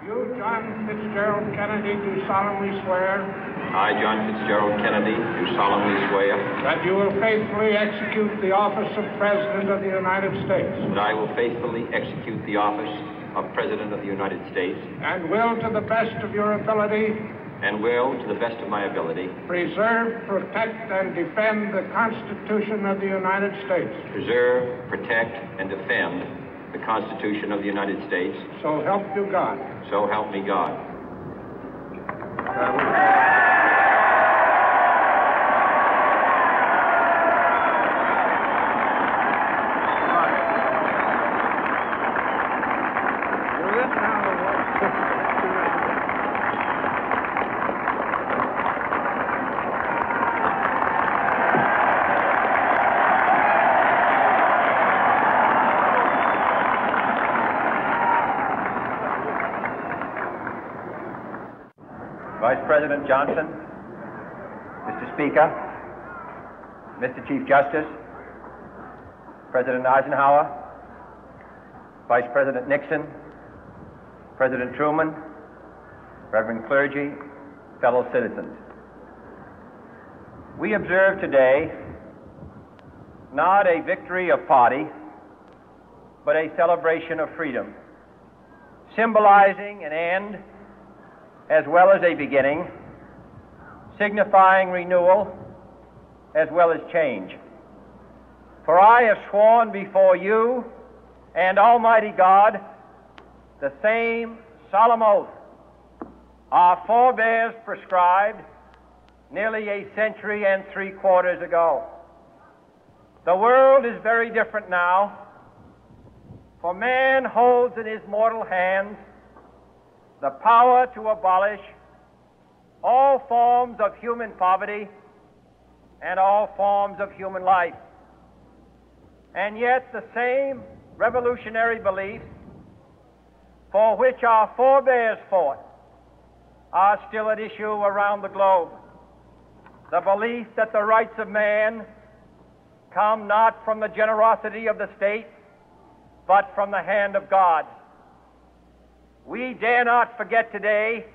You, John Fitzgerald Kennedy, do solemnly swear. I, John Fitzgerald Kennedy, do solemnly swear. That you will faithfully execute the office of President of the United States. That I will faithfully execute the office of President of the United States. And will, to the best of your ability. And will, to the best of my ability. Preserve, protect, and defend the Constitution of the United States. Preserve, protect, and defend the Constitution of the United States. So help you God. So help me God. Vice President Johnson, Mr. Speaker, Mr. Chief Justice, President Eisenhower, Vice President Nixon, President Truman, Reverend clergy, fellow citizens. We observe today not a victory of party, but a celebration of freedom, symbolizing an end as well as a beginning, signifying renewal as well as change. For I have sworn before you and Almighty God the same solemn oath our forebears prescribed nearly a century and 3/4 ago. The world is very different now, for man holds in his mortal hands the power to abolish all forms of human poverty and all forms of human life. And yet the same revolutionary beliefs for which our forebears fought are still at issue around the globe. The belief that the rights of man come not from the generosity of the state, but from the hand of God. We dare not forget today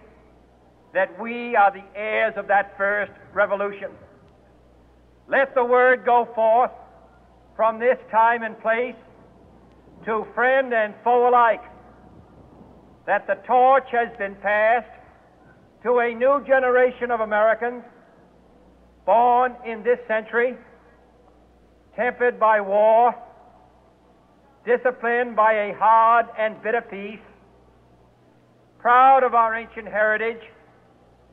that we are the heirs of that first revolution. Let the word go forth from this time and place to friend and foe alike that the torch has been passed to a new generation of Americans born in this century, tempered by war, disciplined by a hard and bitter peace, proud of our ancient heritage,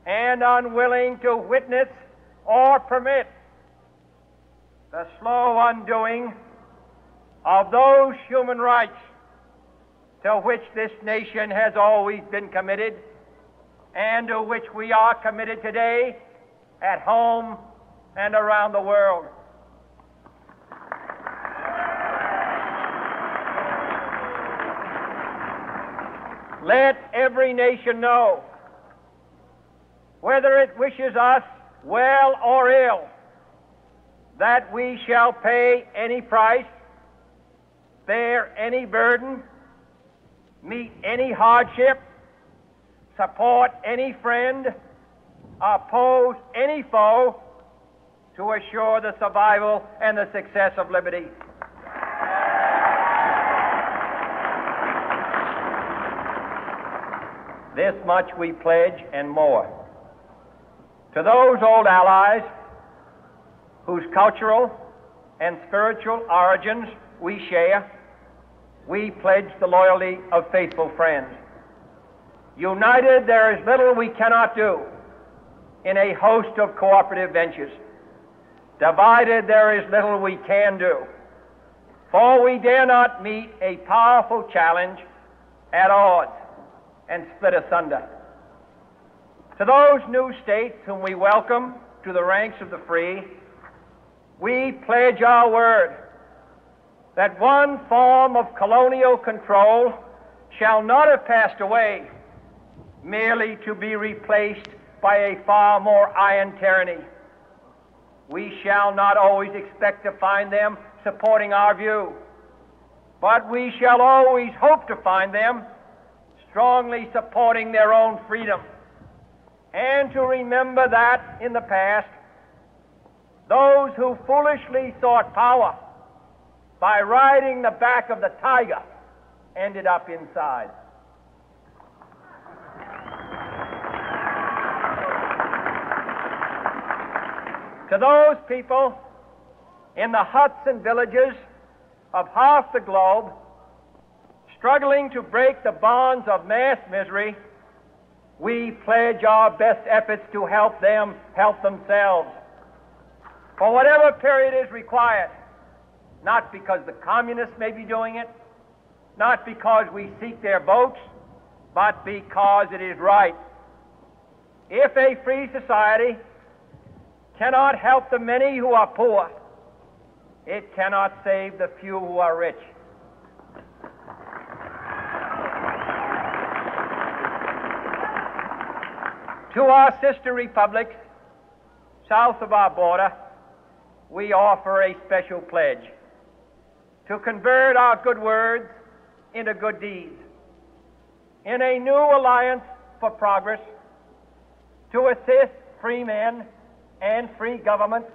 and unwilling to witness or permit the slow undoing of those human rights to which this nation has always been committed and to which we are committed today at home and around the world. Let every nation know, whether it wishes us well or ill, that we shall pay any price, bear any burden, meet any hardship, support any friend, oppose any foe to assure the survival and the success of liberty. This much we pledge and more. To those old allies whose cultural and spiritual origins we share, we pledge the loyalty of faithful friends. United, there is little we cannot do in a host of cooperative ventures. Divided, there is little we can do, for we dare not meet a powerful challenge at odds and split asunder. To those new states whom we welcome to the ranks of the free, we pledge our word that one form of colonial control shall not have passed away merely to be replaced by a far more iron tyranny. We shall not always expect to find them supporting our view, but we shall always hope to find them strongly supporting their own freedom, and to remember that in the past, those who foolishly sought power by riding the back of the tiger ended up inside. To those people in the huts and villages of half the globe struggling to break the bonds of mass misery, we pledge our best efforts to help them help themselves for whatever period is required, not because the communists may be doing it, not because we seek their votes, but because it is right. If a free society cannot help the many who are poor, it cannot save the few who are rich. To our sister republics south of our border, we offer a special pledge to convert our good words into good deeds, in a new alliance for progress, to assist free men and free governments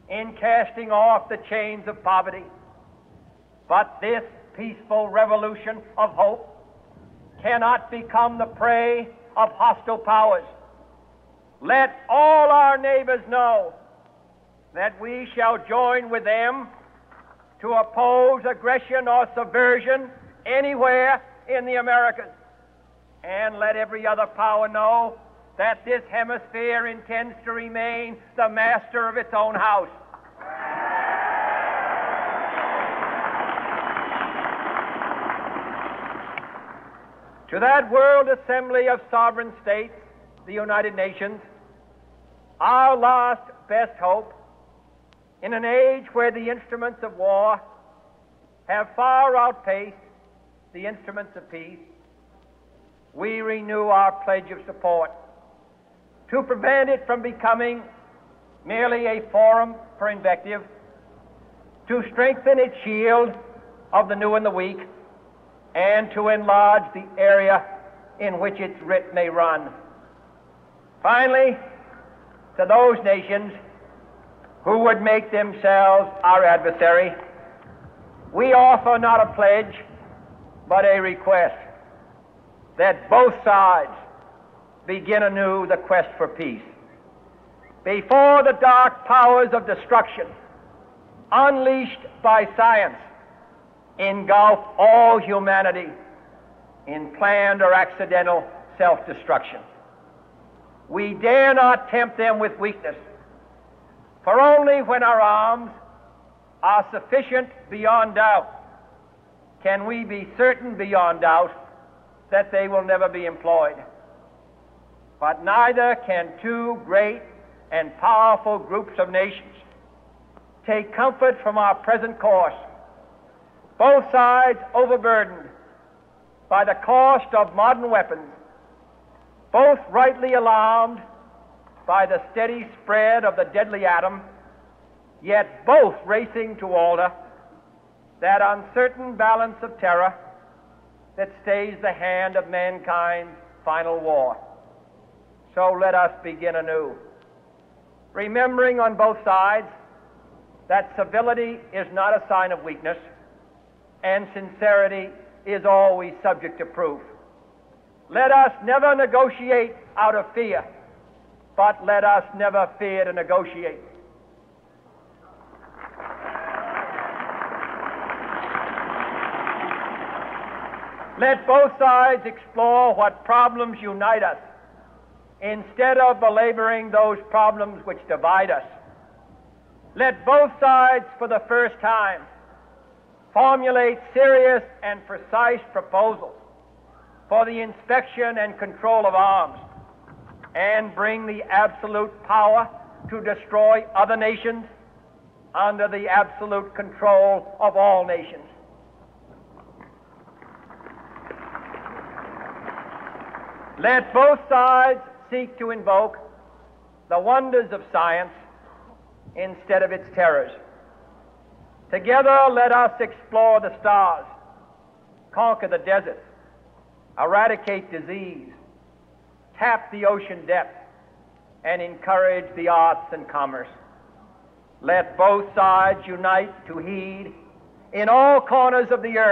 in casting off the chains of poverty. But this peaceful revolution of hope cannot become the prey of hostile powers. Let all our neighbors know that we shall join with them to oppose aggression or subversion anywhere in the Americas. And let every other power know that this hemisphere intends to remain the master of its own house. To that world assembly of sovereign states, the United Nations, our last best hope, in an age where the instruments of war have far outpaced the instruments of peace, we renew our pledge of support to prevent it from becoming merely a forum for invective, to strengthen its shield of the new and the weak, and to enlarge the area in which its writ may run. Finally, to those nations who would make themselves our adversary, we offer not a pledge, but a request that both sides begin anew the quest for peace. Before the dark powers of destruction, unleashed by science, engulf all humanity in planned or accidental self-destruction, we dare not tempt them with weakness, for only when our arms are sufficient beyond doubt can we be certain beyond doubt that they will never be employed. But neither can two great and powerful groups of nations take comfort from our present course, both sides overburdened by the cost of modern weapons, both rightly alarmed by the steady spread of the deadly atom, yet both racing to alter that uncertain balance of terror that stays the hand of mankind's final war. So let us begin anew, remembering on both sides that civility is not a sign of weakness, and sincerity is always subject to proof. Let us never negotiate out of fear, but let us never fear to negotiate. Let both sides explore what problems unite us, instead of belaboring those problems which divide us. Let both sides, for the first time, formulate serious and precise proposals for the inspection and control of arms, and bring the absolute power to destroy other nations under the absolute control of all nations. Let both sides seek to invoke the wonders of science instead of its terrors. Together, let us explore the stars, conquer the deserts, eradicate disease, tap the ocean depth, and encourage the arts and commerce. Let both sides unite to heed in all corners of the earth